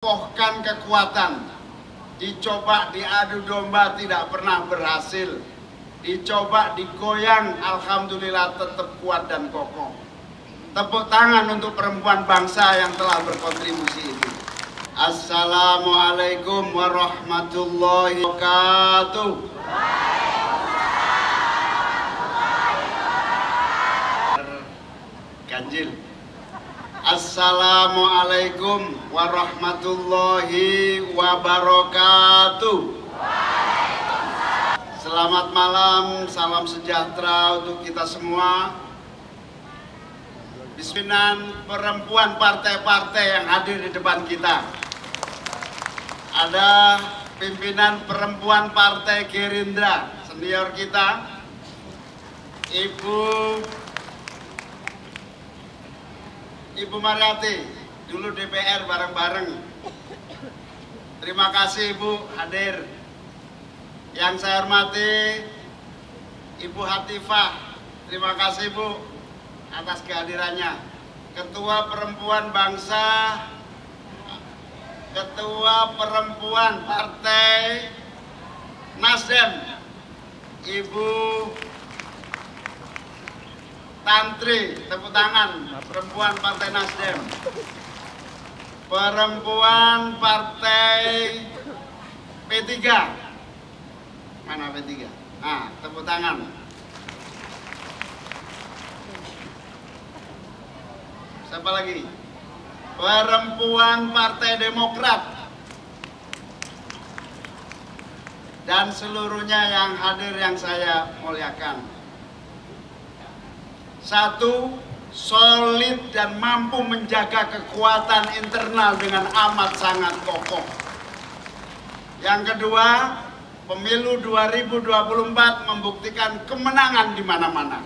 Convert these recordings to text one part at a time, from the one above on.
Mengokohkan kekuatan, dicoba diadu domba tidak pernah berhasil, dicoba digoyang alhamdulillah tetap kuat dan kokoh. Tepuk tangan untuk perempuan bangsa yang telah berkontribusi ini. Assalamualaikum warahmatullahi wabarakatuh. Ganjil. Assalamualaikum warahmatullahi wabarakatuh. Selamat malam, salam sejahtera untuk kita semua. Pimpinan perempuan partai-partai yang hadir di depan kita. Ada pimpinan perempuan Partai Gerindra, senior kita, Ibu Mariati, dulu DPR bareng-bareng. Terima kasih Ibu hadir. Yang saya hormati Ibu Hatifah, terima kasih Bu atas kehadirannya. Ketua Perempuan Bangsa, Ketua Perempuan Partai Nasdem, Ibu Tantri, tepuk tangan, perempuan Partai Nasdem. Perempuan Partai P3. Mana P3? Nah, tepuk tangan. Siapa lagi? Perempuan Partai Demokrat. Dan seluruhnya yang hadir yang saya muliakan. Satu, solid dan mampu menjaga kekuatan internal dengan amat sangat kokoh. Yang kedua, pemilu 2024 membuktikan kemenangan di mana-mana.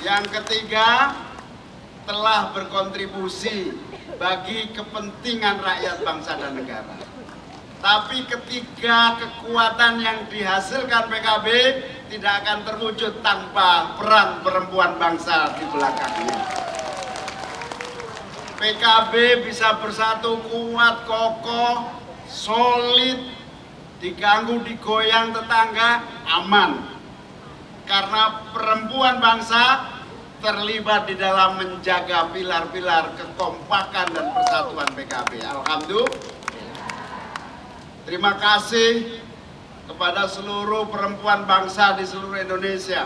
Yang ketiga, telah berkontribusi bagi kepentingan rakyat bangsa dan negara. Tapi ketiga kekuatan yang dihasilkan PKB tidak akan terwujud tanpa peran perempuan bangsa di belakangnya. PKB bisa bersatu kuat, kokoh, solid, diganggu, digoyang tetangga, aman. Karena perempuan bangsa terlibat di dalam menjaga pilar-pilar kekompakan dan persatuan PKB. Alhamdulillah. Terima kasih kepada seluruh perempuan bangsa di seluruh Indonesia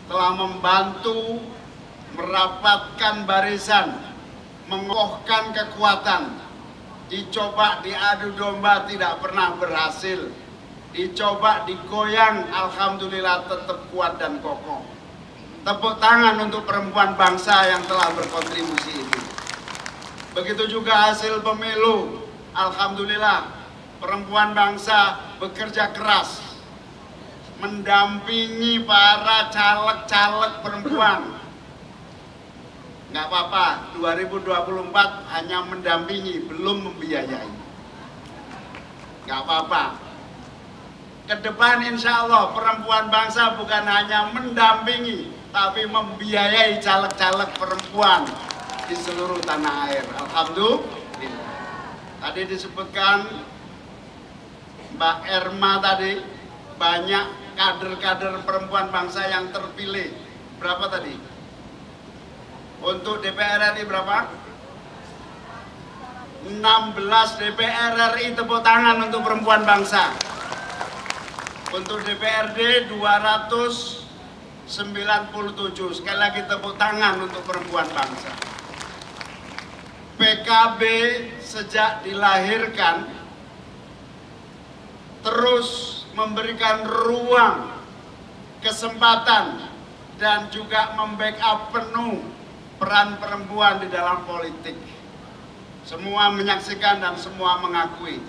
telah membantu merapatkan barisan, mengokohkan kekuatan, dicoba diadu domba tidak pernah berhasil, dicoba digoyang alhamdulillah tetap kuat dan kokoh. Tepuk tangan untuk perempuan bangsa yang telah berkontribusi ini. Begitu juga hasil pemilu, alhamdulillah. Perempuan bangsa bekerja keras mendampingi para caleg-caleg perempuan. Nggak apa-apa, 2024 hanya mendampingi, belum membiayai. Nggak apa-apa. Kedepan insya Allah perempuan bangsa bukan hanya mendampingi, tapi membiayai caleg-caleg perempuan di seluruh tanah air. Alhamdulillah. Tadi disebutkan Mbak Erma tadi, banyak kader-kader perempuan bangsa yang terpilih. Berapa tadi? Untuk DPR RI berapa? 16 DPR RI, tepuk tangan untuk perempuan bangsa. Untuk DPRD 297, sekali lagi tepuk tangan untuk perempuan bangsa. PKB sejak dilahirkan terus memberikan ruang, kesempatan, dan juga membackup penuh peran perempuan di dalam politik. Semua menyaksikan dan semua mengakui.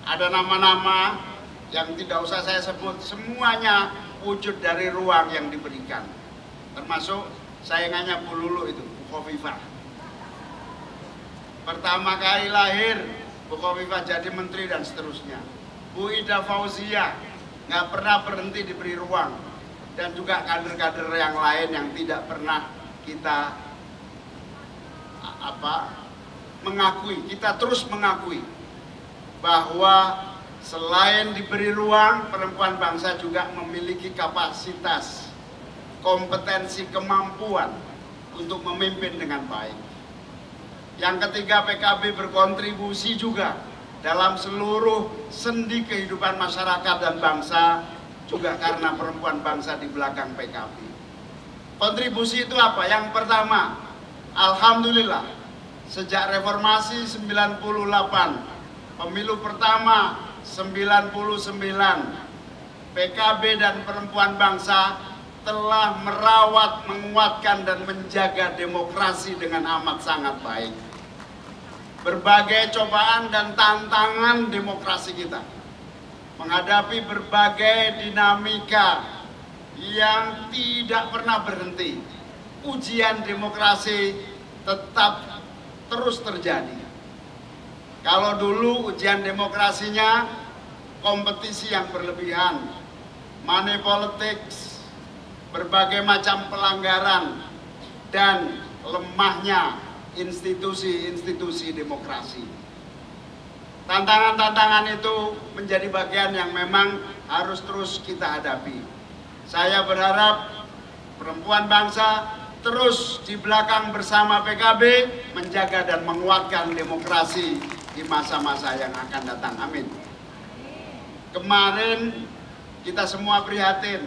Ada nama-nama yang tidak usah saya sebut, semuanya wujud dari ruang yang diberikan. Termasuk sayangannya Bu Lulu itu, Bu Khofifah. Pertama kali lahir, Bu Khofifah jadi menteri dan seterusnya. Bu Ida Fauzia nggak pernah berhenti diberi ruang. Dan juga kader-kader yang lain yang tidak pernah kita mengakui, kita terus mengakui bahwa selain diberi ruang, perempuan bangsa juga memiliki kapasitas, kompetensi, kemampuan untuk memimpin dengan baik. Yang ketiga, PKB berkontribusi juga dalam seluruh sendi kehidupan masyarakat dan bangsa, juga karena perempuan bangsa di belakang PKB. Kontribusi itu apa? Yang pertama, alhamdulillah, sejak reformasi 98, pemilu pertama 99, PKB dan perempuan bangsa telah merawat, menguatkan, dan menjaga demokrasi dengan amat sangat baik. Berbagai cobaan dan tantangan demokrasi kita, menghadapi berbagai dinamika yang tidak pernah berhenti, ujian demokrasi tetap terus terjadi. Kalau dulu ujian demokrasinya kompetisi yang berlebihan, money politics, berbagai macam pelanggaran, dan lemahnya institusi-institusi demokrasi. Tantangan-tantangan itu menjadi bagian yang memang harus terus kita hadapi. Saya berharap perempuan bangsa terus di belakang bersama PKB menjaga dan menguatkan demokrasi di masa-masa yang akan datang. Amin. Kemarin kita semua prihatin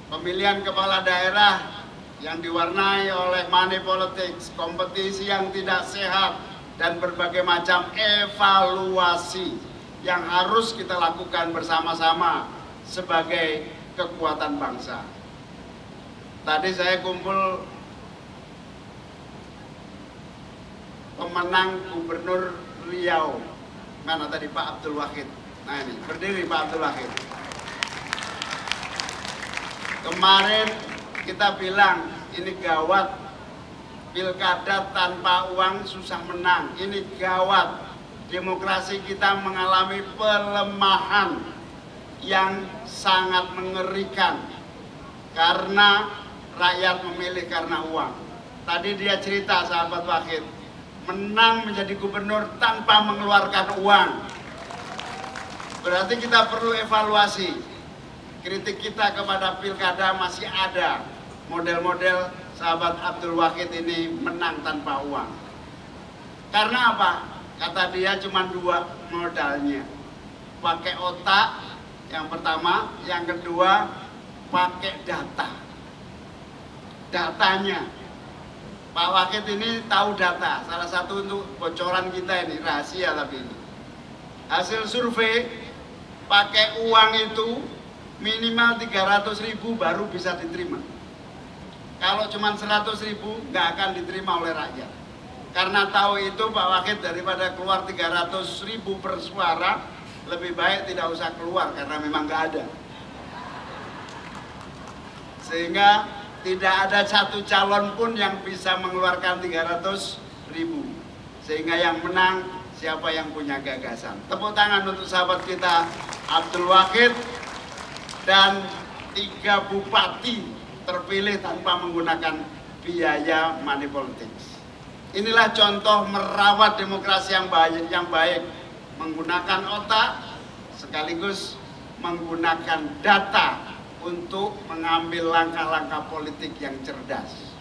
pemilihan kepala daerah yang diwarnai oleh money politics, kompetisi yang tidak sehat, dan berbagai macam evaluasi yang harus kita lakukan bersama-sama sebagai kekuatan bangsa. Tadi saya kumpul pemenang Gubernur Riau, mana tadi Pak Abdul Wahid. Nah ini, berdiri Pak Abdul Wahid. Kemarin kita bilang ini gawat, pilkada tanpa uang susah menang. Ini gawat, demokrasi kita mengalami pelemahan yang sangat mengerikan karena rakyat memilih karena uang. Tadi dia cerita sahabat Wahid, menang menjadi gubernur tanpa mengeluarkan uang. Berarti kita perlu evaluasi. Kritik kita kepada pilkada masih ada model-model sahabat Abdul Wahid ini menang tanpa uang. Karena apa? Kata dia cuma dua modalnya. Pakai otak yang pertama, yang kedua pakai data. Datanya. Pak Wahid ini tahu data. Salah satu untuk bocoran kita ini, rahasia tapi ini. Hasil survei pakai uang itu minimal 300.000 baru bisa diterima. Kalau cuma 100.000 nggak akan diterima oleh rakyat. Karena tahu itu Pak Wahid daripada keluar 300.000 per suara, lebih baik tidak usah keluar karena memang nggak ada. Sehingga tidak ada satu calon pun yang bisa mengeluarkan 300.000. Sehingga yang menang siapa yang punya gagasan. Tepuk tangan untuk sahabat kita Abdul Wahid dan 3 bupati terpilih tanpa menggunakan biaya money politics. Inilah contoh merawat demokrasi yang baik, menggunakan otak sekaligus menggunakan data untuk mengambil langkah-langkah politik yang cerdas.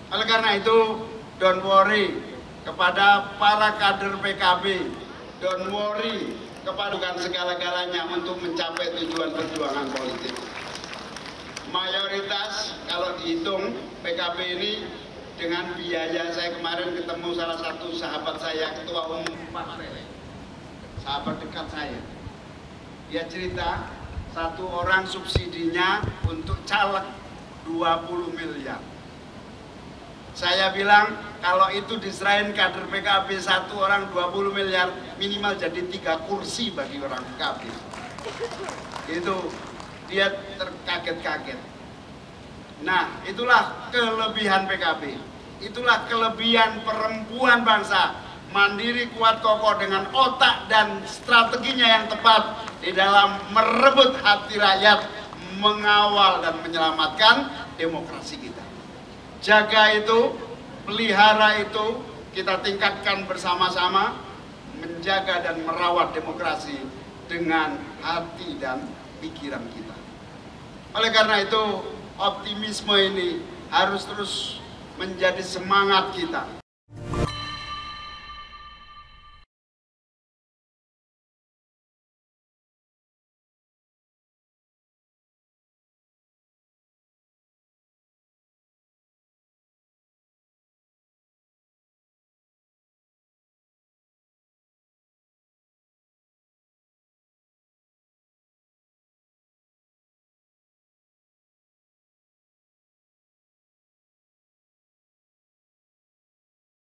Oleh karena itu, don't worry kepada para kader PKB, don't worry kepada segala-galanya untuk mencapai tujuan perjuangan politik. Mayoritas kalau dihitung PKB ini dengan biaya, saya kemarin ketemu salah satu sahabat saya, ketua umum partai, sahabat dekat saya. Dia cerita satu orang subsidinya untuk caleg 20 miliar. Saya bilang kalau itu diserahin kader PKB satu orang 20 miliar, minimal jadi 3 kursi bagi orang PKB. Itu dia terkaget-kaget. Nah, itulah kelebihan PKB. Itulah kelebihan perempuan bangsa. Mandiri, kuat, kokoh dengan otak dan strateginya yang tepat di dalam merebut hati rakyat, mengawal dan menyelamatkan demokrasi kita. Jaga itu, pelihara itu, kita tingkatkan bersama-sama, menjaga dan merawat demokrasi dengan hati dan pikiran kita. Oleh karena itu, optimisme ini harus terus menjadi semangat kita.